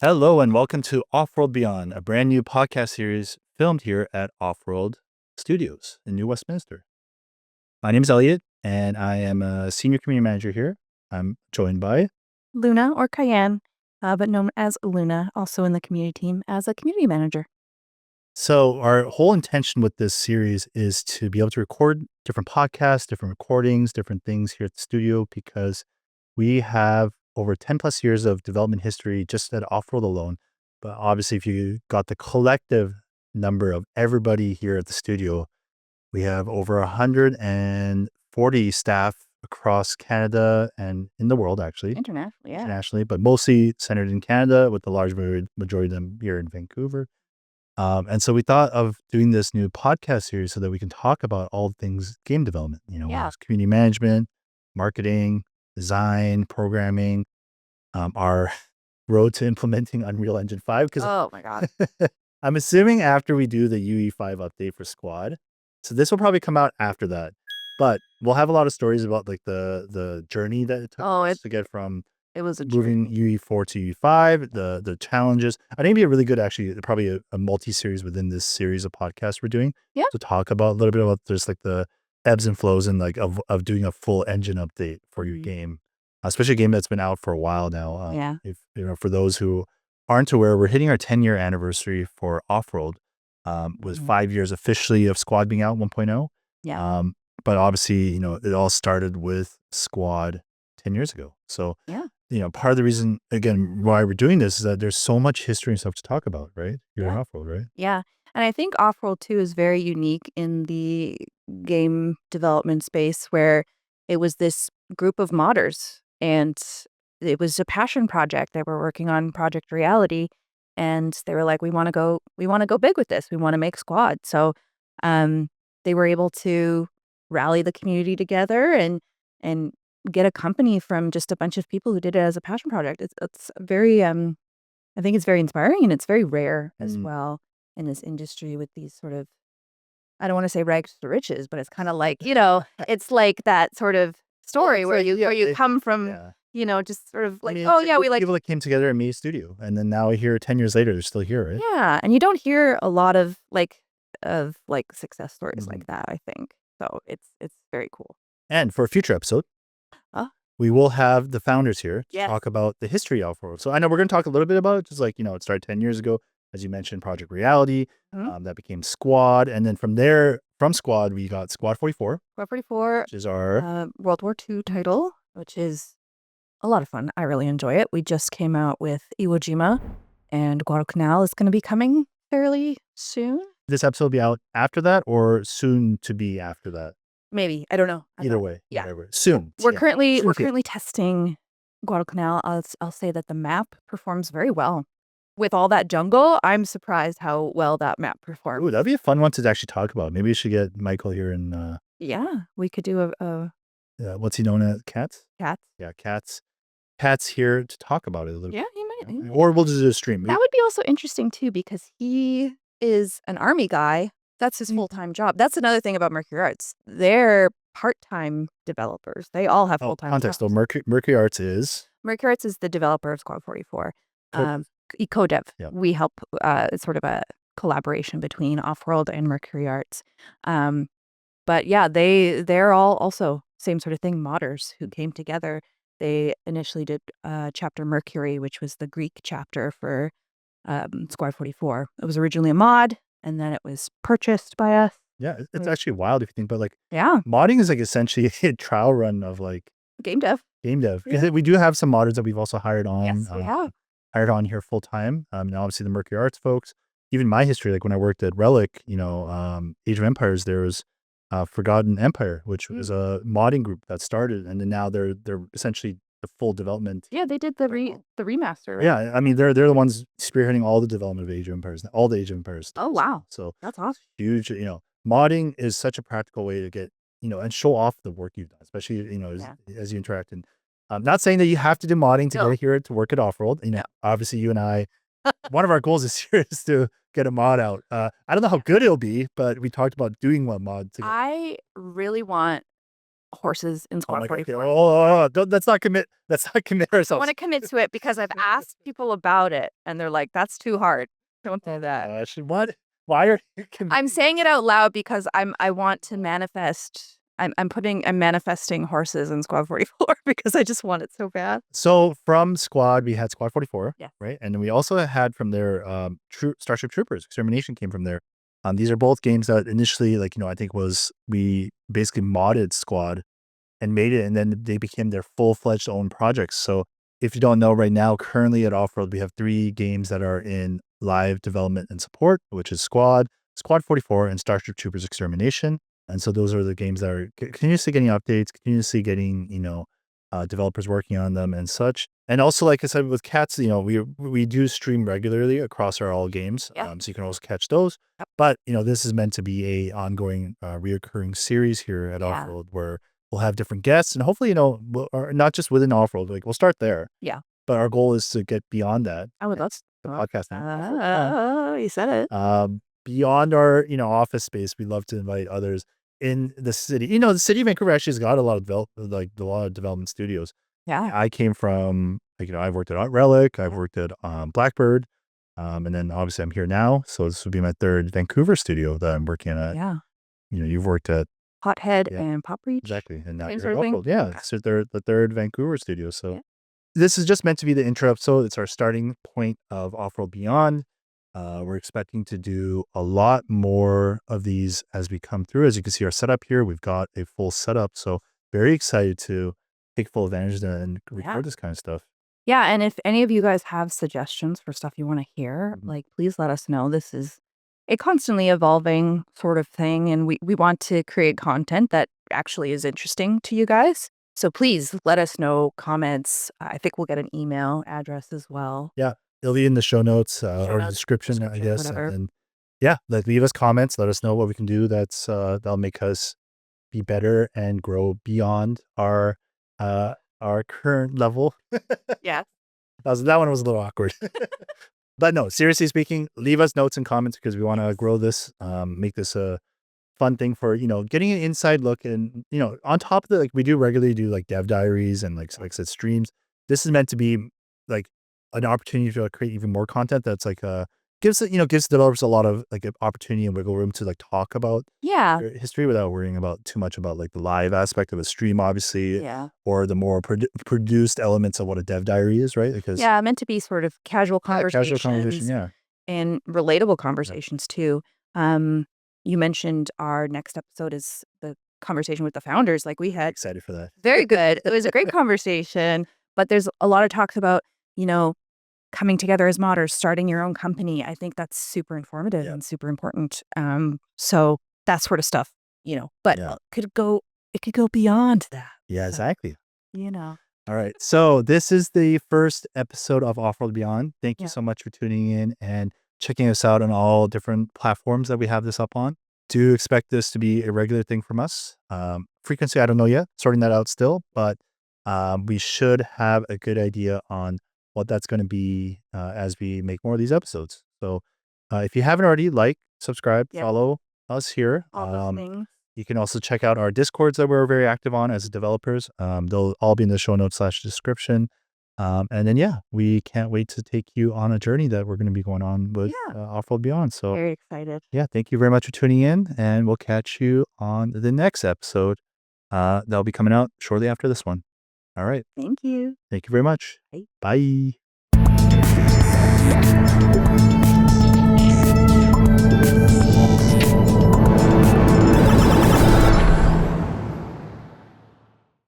Hello and welcome to Offworld Beyond, a brand new podcast series filmed here at Offworld Studios in New Westminster. My name is Eliot, and I am a senior community manager here. I'm joined by Luna or Cayanne, but known as Luna, also in the community team as a community manager. So our whole intention with this series is to be able to record different podcasts, different recordings, different things here at the studio because we have over 10 plus years of development history just at Offworld alone. But obviously, if you got the collective number of everybody here at the studio, we have over 140 staff across Canada and in the world, actually, Internationally, but mostly centered in Canada with the large majority of them here in Vancouver. And so we thought of doing this new podcast series so that we can talk about all things game development, Yeah. community management, marketing, design, programming, our road to implementing Unreal Engine 5. Because Oh my God. I'm assuming after we do the UE5 update for Squad, so this will probably come out after that. But we'll have a lot of stories about like the journey that it took us to get from It was a moving journey. UE4 to UE5, the challenges. I think it'd be a really good, actually, probably a multi-series within this series of podcasts we're doing. Yeah. To talk about a little bit about just like the ebbs and flows and like of doing a full engine update for your game, especially a game that's been out for a while now. Yeah. If for those who aren't aware, we're hitting our 10-year anniversary for Offworld, with 5 years officially of Squad being out 1.0. Yeah. But obviously, it all started with Squad 10 years ago. So, Yeah. Part of the reason, again, why we're doing this is that there's so much history and stuff to talk about, right? You're in Offworld, right? Yeah. And I think Offworld 2 is very unique in the game development space where it was this group of modders and it was a passion project. They were working on Project Reality and they were like, we want to go big with this. We want to make Squad. So they were able to rally the community together and get a company from just a bunch of people who did it as a passion project. It's very I think it's very inspiring and it's very rare as well in this industry with these sort of, I don't want to say rags to riches, but it's kind of like, it's like that sort of story where you come from, just sort of like, we like people that came together and made a studio, and then now here 10 years later, they're still here, right? Yeah, and you don't hear a lot of success stories like that, I think. So it's very cool. And for a future episode, we will have the founders here to talk about the history of Offworld. So I know we're going to talk a little bit about it, just like, it started 10 years ago, as you mentioned, Project Reality, that became Squad. And then from there, from Squad, we got Squad 44. Squad 44, which is our World War II title, which is a lot of fun. I really enjoy it. We just came out with Iwo Jima, and Guadalcanal is going to be coming fairly soon. This episode will be out after that or soon to be after that? Maybe. I don't know. Either way. Yeah. Whatever. Soon. We're currently testing Guadalcanal. I'll say that the map performs very well. With all that jungle, I'm surprised how well that map performs. Ooh, that'd be a fun one to actually talk about. Maybe we should get Michael here and yeah, we could do a what's he known as? Cats? Cats. Yeah, Cats here to talk about it a little bit. Yeah, he might. Or we'll just do a stream. That would be also interesting too, because he is an army guy. That's his full-time job. That's another thing about Mercury Arts. They're part-time developers. They all have full-time context. jobs. So Mercury Arts is the developer of Squad 44. Co-dev. Yeah. We help. It's sort of a collaboration between Offworld and Mercury Arts. But yeah, they're all also same sort of thing, modders who came together. They initially did chapter Mercury, which was the Greek chapter for Squad 44. It was originally a mod, and then it was purchased by us. Yeah, it's actually wild if you think about Yeah, modding is like essentially a trial run of like game dev. Because we do have some modders that we've also hired on. Yes, we have. Hired on here full time. And obviously the Mercury Arts folks. Even my history, like when I worked at Relic, Age of Empires, there was Forgotten Empire, which was a modding group that started, and then now they're essentially the full development. Yeah, they did the remaster. Right? Yeah, I mean they're the ones spearheading all the development of Age of Empires, all the Age of Empires. Oh wow! So that's awesome. Huge. Modding is such a practical way to get and show off the work you've done, especially as you interact. And I'm not saying that you have to do modding to get here to work at Offworld. Obviously you and I, one of our goals this year is to get a mod out. I don't know how good it'll be, but we talked about doing one mod together. I really want horses in Oh Squad my god. 44. Let's not commit. Let's not commit I ourselves. want to commit to it because I've asked people about it and they're like, that's too hard. Don't say that. What? Why are you I'm saying it out loud because I want to manifest. I'm manifesting horses in Squad 44 because I just want it so bad. So from Squad, we had Squad 44, Yeah. right? And then we also had from their Starship Troopers Extermination came from there. These are both games that initially, like, I think we basically modded Squad and made it, and then they became their full-fledged own projects. So if you don't know, right now, currently at Offworld, we have 3 games that are in live development and support, which is Squad, Squad 44, and Starship Troopers Extermination. And so those are the games that are continuously getting updates, continuously getting, developers working on them and such. And also, like I said, with Cats, we do stream regularly across our all games. Yeah. So you can also catch those. Yep. But, this is meant to be a ongoing, reoccurring series here at Yeah. Offworld where we'll have different guests and hopefully, or not just within Offworld, like we'll start there. Yeah. But our goal is to get beyond that. I would love The podcast name. You said it. Beyond our, office space, we love to invite others in the city. The city of Vancouver actually has got a lot of development studios. Yeah. I came from, I've worked at Relic, I've worked at Blackbird, and then obviously I'm here now. So this would be my 3rd Vancouver studio that I'm working at. Yeah. You've worked at Hothead Yeah. and Pop Reach. Exactly, and now Same you're sort at of thing? Offworld. Yeah, Okay. so they're the 3rd Vancouver studio. So Yeah. this is just meant to be the intro episode. It's our starting point of Offworld Beyond. We're expecting to do a lot more of these as we come through. As you can see our setup here, we've got a full setup. So very excited to take full advantage of that and record this kind of stuff. Yeah, and if any of you guys have suggestions for stuff you want to hear, like please let us know. This is a constantly evolving sort of thing, and we want to create content that actually is interesting to you guys. So please let us know, comments. I think we'll get an email address as well. Yeah, it'll be in the show notes or the notes, description, I guess. whatever. And yeah, leave us comments. Let us know what we can do. That'll make us be better and grow beyond our current level. Yeah. That one was a little awkward. But no, seriously speaking, leave us notes and comments because we want to grow this, make this a fun thing for, getting an inside look. And, on top of we do regularly do like dev diaries and like I said, streams. This is meant to be like an opportunity to create even more content that's like gives developers a lot of like an opportunity and wiggle room to like talk about Yeah. their history without worrying about too much about like the live aspect of a stream, obviously, Yeah. or the more produced elements of what a dev diary is, right? Because Yeah, meant to be sort of casual conversations. casual conversation, yeah. And relatable conversations too. You mentioned our next episode is the conversation with the founders. Like we had Excited for that. very good. It was a great conversation, but there's a lot of talks about, coming together as modders, starting your own company. I think that's super informative and super important. So that sort of stuff, but it could go beyond that. Yeah, exactly. All right. So this is the first episode of Offworld Beyond. Thank you Yeah. so much for tuning in and checking us out on all different platforms that we have this up on. Do expect this to be a regular thing from us. Frequency, I don't know yet. Sorting that out still, but we should have a good idea on what that's going to be as we make more of these episodes. So if you haven't already, subscribe, follow us here. All those things. You can also check out our Discords that we're very active on as developers. They'll all be in the show notes / description. And then, we can't wait to take you on a journey that we're going to be going on with Offworld Beyond. So Very excited. yeah, thank you very much for tuning in, and we'll catch you on the next episode. That'll be coming out shortly after this one. All right. Thank you. Thank you very much. Bye. Bye.